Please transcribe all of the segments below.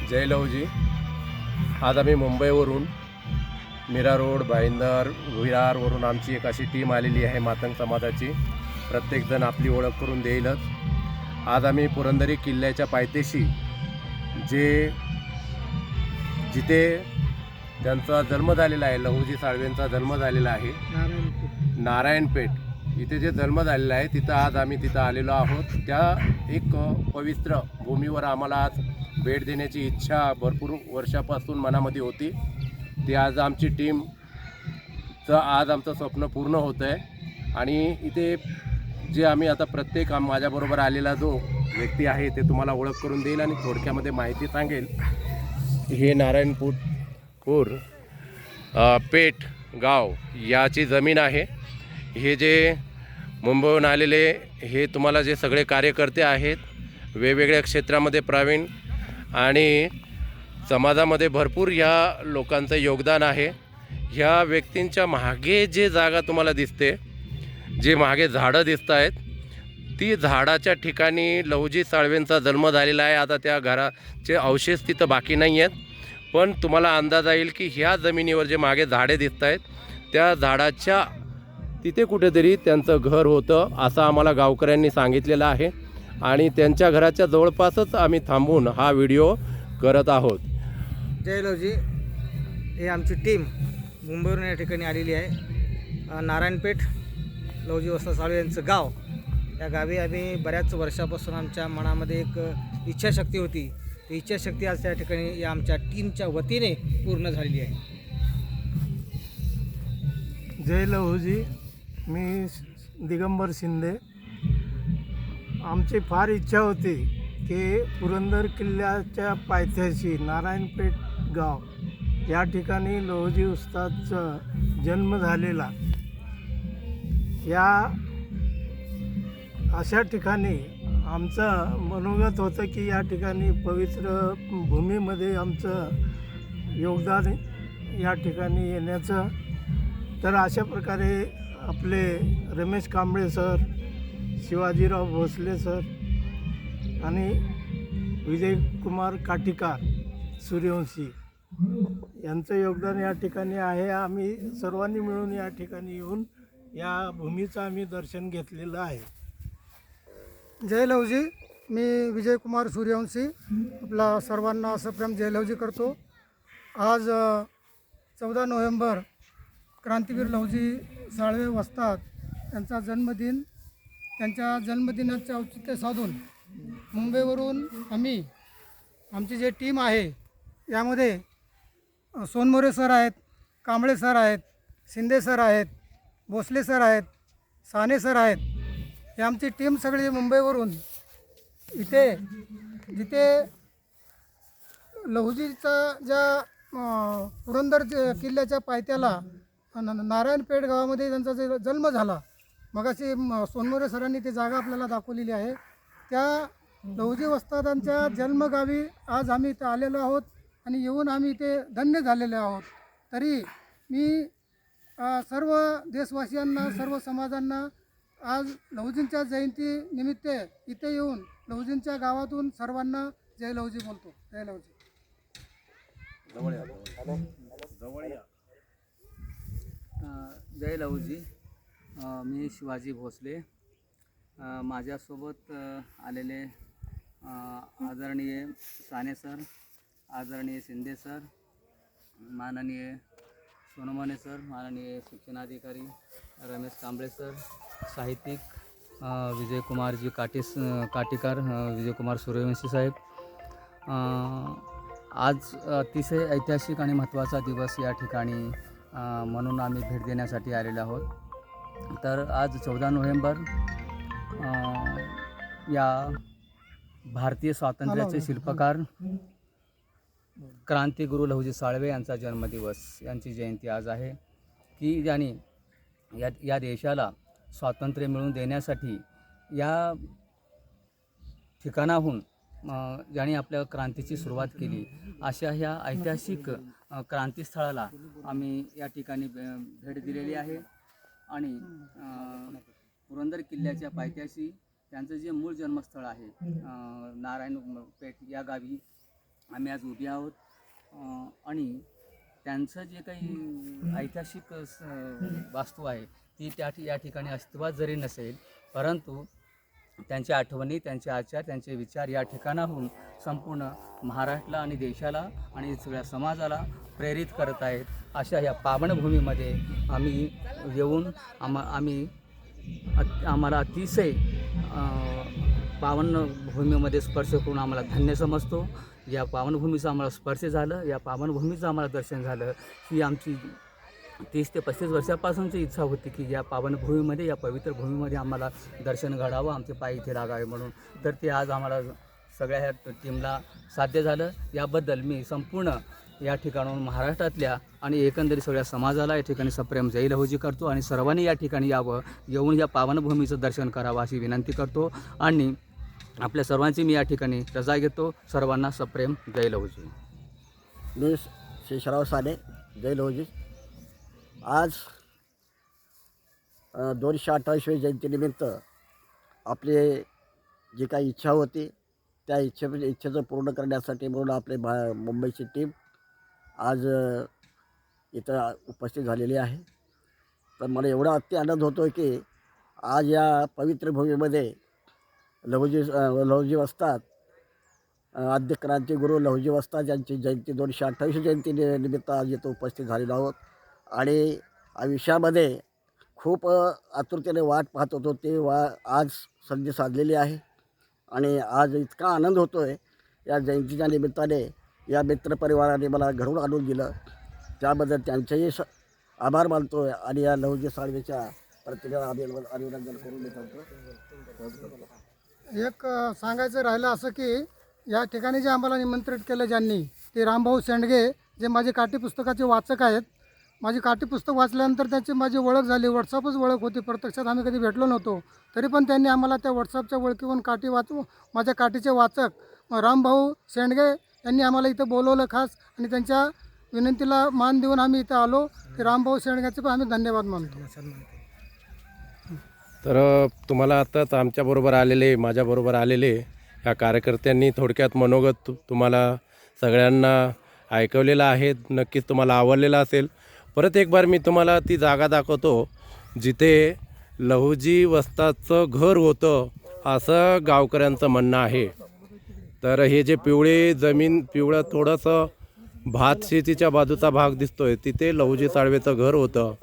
जय लवजी. आज आम्ही मुंबईवरून मीरा रोड, भाईंदर, विरारवरून आमची एक अशी टीम आलेली आहे मातंग समाजाची. प्रत्येकजण आपली ओळख करून देईलच. आज आम्ही पुरंदरी किल्ल्याच्या पायथ्याशी जिथे त्यांचा जन्म झालेला आहे, लहुजी साळवेंचा जन्म झालेला आहे, नारायणपेठ इथे जे जन्म झालेला आहे तिथं आज आम्ही तिथं आलेलो आहोत. त्या एक पवित्र भूमीवर आम्हाला आज भेट देण्याची इच्छा भरपूर वर्षापासून मनामध्ये होती. ती आज आमची टीमचं आज आमचं स्वप्न पूर्ण होतं आहे. आणि इथे जे आम्ही आता प्रत्येक माझ्याबरोबर आलेला जो व्यक्ती आहे ते तुम्हाला ओळख करून देईल आणि थोडक्यामध्ये माहिती सांगेल. हे नारायणपूर पेठ गाव याची जमीन आहे. हे जे मुंबईहून आलेले हे तुम्हाला जे सगळे कार्यकर्ते आहेत, वेगवेगळ्या क्षेत्रामध्ये प्रवीण आणि समाजामध्ये भरपूर ह्या लोकांचं योगदान आहे. ह्या व्यक्तींच्या मागे जे जागा तुम्हाला दिसते, जे मागे झाडं दिसत आहेत, ती झाडाच्या ठिकाणी लहुजी साळवेंचा जन्म झालेला आहे. आता त्या घराचे अवशेष तिथं बाकी नाही आहेत, पण तुम्हाला अंदाज येईल की ह्या जमिनीवर जे मागे झाडे दिसत आहेत त्या झाडाच्या तिथे कुठेतरी त्यांचं घर होतं असं आम्हाला गावकऱ्यांनी सांगितलेलं आहे. आणि त्यांच्या घराच्या जवळपासच आम्ही थांबून हा व्हिडिओ करत आहोत. जय लवजी. हे आमची टीम मुंबईवरून या ठिकाणी आलेली आहे. नारायणपेठ लहुजी वस्ता साळवे यांचं गाव. या गावी आम्ही बऱ्याच वर्षापासून आमच्या मनामध्ये एक इच्छाशक्ती होती. ती इच्छाशक्ती आज त्या ठिकाणी या आमच्या टीमच्या वतीने पूर्ण झालेली आहे. जय लहुजी. मी दिगंबर शिंदे. आमची फार इच्छा होती की पुरंदर किल्ल्याच्या पायथ्याशी नारायणपेठ गाव या ठिकाणी लहुजी उस्तादचा जन्म झालेला. या अशा ठिकाणी आमचं मनोगत होतं की या ठिकाणी पवित्र भूमीमध्ये आमचं योगदान या ठिकाणी येण्याचं. तर अशा प्रकारे आपले रमेश कांबळे सर, शिवाजीराव भोसले सर आणि विजयकुमार काटीकार सूर्यवंशी यांचं योगदान या ठिकाणी आहे. आम्ही सर्वांनी मिळून या ठिकाणी येऊन या भूमीचं आम्ही दर्शन घेतलेलं आहे. जय लहुजी. मी विजयकुमार सूर्यवंशी आपला सर्वांना असं प्रेम जय लहुजी करतो. आज 14 नोव्हेंबर क्रांतीवीर लहुजी साळवे वस्ताद यांचा जन्मदिन. त्यांच्या जन्मदिनाचे औचित्य साधून मुंबईवरून आम्ही आमची जे टीम आहे यामध्ये सोनमोरे सर आहेत, कांबळे सर आहेत, शिंदे सर आहेत, भोसले सर आहेत, साने सर आहेत. ही आमची टीम सगळी मुंबईवरून इथे जिथे लहुजीचा ज्या पुरंदर किल्ल्याच्या पायथ्याला नारायणपेठ गावामध्ये त्यांचा जे जन्म झाला, मगाशी सोनमोरे सरांनी ती जागा आपल्याला दाखवलेली आहे. त्या लहुजी वस्तादांच्या जन्मगावी आज आम्ही इथे आलेलो आहोत आणि येऊन आम्ही इथे धन्य झालेले आहोत. तरी मी सर्व देशवासियांना, सर्व समाजांना आज लहुजींच्या जयंतीनिमित्त इथे येऊन लहुजींच्या गावातून सर्वांना जय लहुजी बोलतो. जय लहुजी. जय लहुजी. मी शिवाजी भोसले. माझ्यासोबत आलेले आदरणीय साने सर, आदरणीय शिंदे सर, माननीय सोनमने सर, माननीय शिक्षणाधिकारी रमेश कांबळे सर, साहित्यिक विजयकुमारजी काटीकार, विजयकुमार सूर्यवंशी साहेब. आज अतिशय ऐतिहासिक आणि महत्त्वाचा दिवस या ठिकाणी म्हणून आम्ही भेट देण्यासाठी आलेलो आहोत. तर आज 14 नोव्हेंबर या भारतीय स्वातंत्र्याचे शिल्पकार क्रांतिगुरू लहुजी साळवे यांचा जन्मदिवस, यांची जयंती आज आहे. की ज्यांनी या देशाला स्वातंत्र्य मिळवून देण्यासाठी या ठिकाणाहून ज्यांनी आपल्या क्रांतीची सुरुवात केली, अशा ह्या ऐतिहासिक क्रांतीस्थळाला आम्ही या ठिकाणी भेट दिलेली आहे. आणि पुरंदर किल्ल्याच्या पायथ्याशी त्यांचं जे मूळ जन्मस्थळ आहे नारायणपेठ या गावी, आम्ही आज उभी आहोत. आणि त्यांचं जे काही ऐतिहासिक वास्तू आहे ती या ठिकाणी अस्तित्वात जरी नसेल, परंतु त्यांच्या आठवणी, त्यांचे आचार, त्यांचे विचार या ठिकाणाहून संपूर्ण महाराष्ट्राला आणि देशाला आणि सगळ्या समाजाला प्रेरित करत आहेत. अशा या पावनभूमीमध्ये आम्ही येऊन आम्हाला अतिशय पावनभूमीमध्ये स्पर्श करून आम्हाला धन्य समजतो. या पावनभूमीचं आम्हाला स्पर्श झालं, या पावनभूमीचं आम्हाला दर्शन झालं, ही आमची 30 ते 35 वर्षापासूनची इच्छा होती की या पावनभूमीमध्ये, या पवित्र भूमीमध्ये आम्हाला दर्शन घडावं, आमचे पाय इथे लागावे म्हणून. तर ते आज आम्हाला सगळ्या ह्या टीमला साध्य झालं. याबद्दल मी संपूर्ण या ठिकाणाहून महाराष्ट्रातल्या आणि एकंदरीत सगळ्या समाजाला या ठिकाणी सप्रेम जय लहुजी करतो आणि सर्वांनी या ठिकाणी यावं, येऊन या पावनभूमीचं दर्शन करावं अशी विनंती करतो. आणि आपल्या सर्वांची मी या ठिकाणी रजा घेतो. सर्वांना सप्रेम जय लहुजी. मी शेषराव साने, जय लहुजी. आज 228वी जयंतीनिमित्त आपली जी काही इच्छा होती त्या इच्छेचं पूर्ण करण्यासाठी म्हणून आपले मुंबईची टीम आज इथं उपस्थित झालेली आहे. तर मला एवढा आनंद होतो आहे की आज या पवित्र भूमीमध्ये लहुजी वस्ताद, आद्य क्रांतिगुरू लहुजी वस्ताद यांची जयंती 228वी जयंती निमित्त आज इथं उपस्थित झालेलो आहोत. आणि आयुष्यामध्ये खूप आतुरतेने वाट पाहत होतो, ते आज संधी साधलेली आहे. आणि आज इतका आनंद होतो आहे या जयंतीच्या निमित्ताने, या मित्रपरिवाराने मला घरून आणून दिलं, त्याबद्दल त्यांचेही आभार मानतो आहे. आणि या लहुजी साळवेच्या प्रतिमेला अभिनंदन करून मी करतो. एक सांगायचं राहिलं असं की या ठिकाणी जे आम्हाला निमंत्रित केलं ज्यांनी, ते रामभाऊ शेंडगे, जे माझे काठी पुस्तकाचे वाचक आहेत. माझी काठी पुस्तक वाचल्यानंतर त्यांची माझी ओळख झाली. व्हॉट्सअपच ओळख होती, प्रत्यक्षात आम्ही कधी भेटलो नव्हतो. तरी पण त्यांनी आम्हाला त्या व्हॉट्सअपच्या ओळखीवरून माझ्या काठीचे वाचक रामभाऊ शेंडगे यांनी आम्हाला इथं बोलवलं खास. आणि त्यांच्या विनंतीला मान देऊन आम्ही इथं आलो. की रामभाऊ शेंडग्याचे पण आम्ही धन्यवाद मानतो. तर तुम्हाला आत्ताच माझ्याबरोबर आलेले ह्या कार्यकर्त्यांनी थोडक्यात मनोगत तुम्हाला सगळ्यांना ऐकवलेलं आहे. नक्कीच तुम्हाला आवडलेलं असेल. परत एक बार मी तुम्हाला ती जागा दाखवतो जिथे लहुजी वस्तादचं घर होतं असं गावकऱ्यांचं म्हणणं आहे. तर हे जे पिवळं थोडंसं भात शेतीच्या बाजूचा भाग दिसतोय, तिथे लहुजी साळवेचं घर होतं.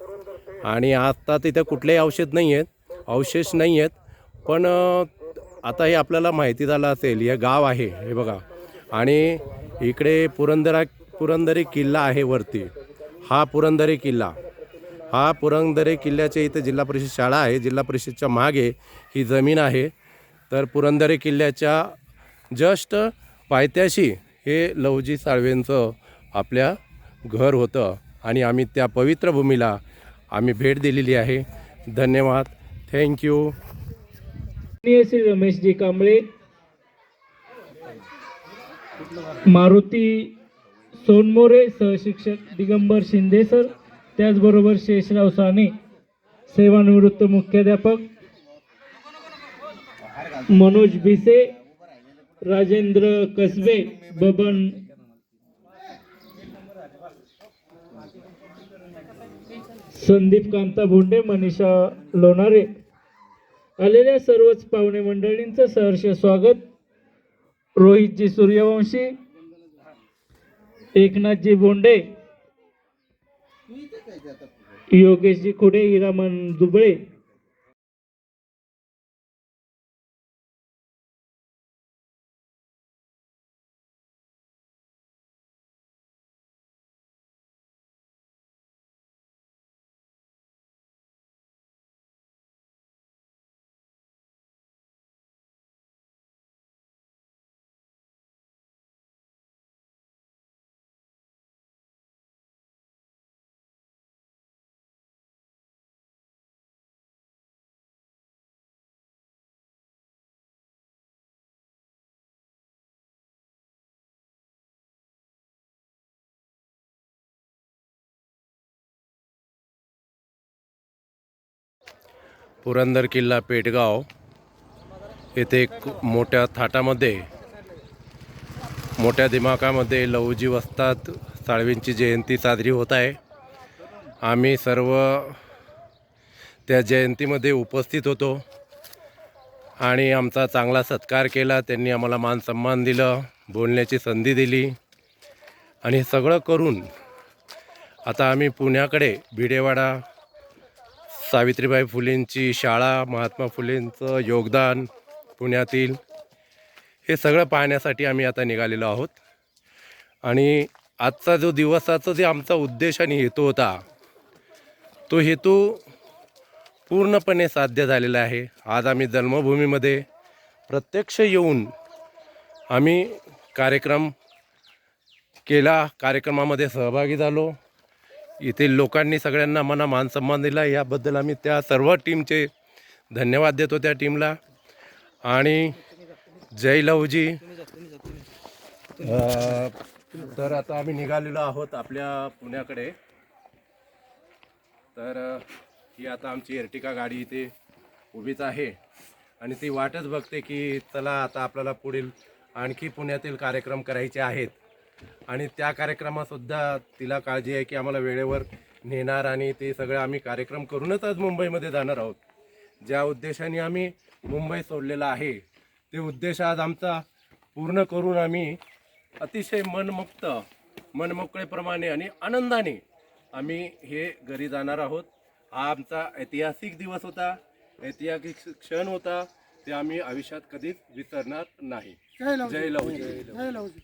आणि आता तिथे कुठलेही अवशेष नाही आहेत. पण आता हे आपल्याला माहिती झालं असेल, हे गाव आहे हे बघा. आणि इकडे पुरंदरी किल्ला आहे वरती. हा पुरंदरी किल्ल्याच्या इथे जिल्हा परिषद शाळा आहे. जिल्हा परिषदच्या मागे ही जमीन आहे. तर पुरंदरी किल्ल्याच्या जस्ट पायथ्याशी हे लहुजी साळवेंचं आपल्या घर होतं. आणि आम्ही त्या पवित्र भूमीला भेट दिलेली आहे. धन्यवाद. थँक्यू. श्री रमेशजी कांबळे, मारुती सोनमोरे, सहशिक्षक दिगंबर शिंदे सर, त्याचबरोबर शेषराव साने, सेवानिवृत्त मुख्याध्यापक, मनोज भिसे, राजेंद्र कसबे, बबन संदीप कांता भोंडे, मनीषा लोणारे, आलेल्या सर्वच पाहुणे मंडळींचं सहर्ष स्वागत. रोहितजी सूर्यवंशी, एकनाथजी बोंडे, योगेशजी खुडे, हिरामन दुबळे, पुरंदर किल्ला पेटगाव येथे एक मोठ्या थाटामध्ये मोठ्या दिमाखामध्ये लहुजी वस्ताद साळवेंची जयंती साजरी होत आहे. आम्ही सर्व त्या जयंतीमध्ये उपस्थित होतो आणि आमचा चांगला सत्कार केला. त्यांनी आम्हाला मान सन्मान दिलं, बोलण्याची संधी दिली आणि हे सगळं करून आता आम्ही पुण्याकडे भिडेवाडा सावित्रीबाई फुलेंची शाळा, महात्मा फुलेंचं योगदान पुण्यातील, हे सगळं पाहण्यासाठी आम्ही आता निघालेलो आहोत. आणि आजचा जो दिवसाचा जे आमचा उद्देश आणि हेतू होता, तो हेतू पूर्णपणे साध्य झालेला आहे. आज आम्ही जन्मभूमीमध्ये प्रत्यक्ष येऊन आम्ही कार्यक्रम केला, कार्यक्रमामध्ये सहभागी झालो. येथील लोकांनी सगळ्यांना आम्हाला मान सन्मान दिला, याबद्दल आम्ही त्या सर्व टीमचे धन्यवाद देतो त्या टीमला. आणि जय लहुजी. तर आता आम्ही निघालेलो आहोत आपल्या पुण्याकडे. तर ही आता आमची एर्टिका गाडी इथे उभीच आहे आणि ती वाटच बघते की चला आता आपल्याला पुढील आणखी पुण्यातील कार्यक्रम करायचे आहेत. आणि त्या कार्यक्रमातसुद्धा तिला काळजी आहे की आम्हाला वेळेवर नेणार आणि ते सगळं आम्ही कार्यक्रम करूनच आज मुंबईमध्ये जाणार आहोत. ज्या उद्देशाने आम्ही मुंबई सोडलेला आहे, ते उद्देश आज आमचा पूर्ण करून आम्ही अतिशय मनमोकळेप्रमाणे आणि आनंदाने आम्ही हे घरी जाणार आहोत. हा आमचा ऐतिहासिक दिवस होता, ऐतिहासिक क्षण होता, ते आम्ही आयुष्यात कधीच विसरणार नाही. जय लहुजी. जय लहुजी. जय लहुजी.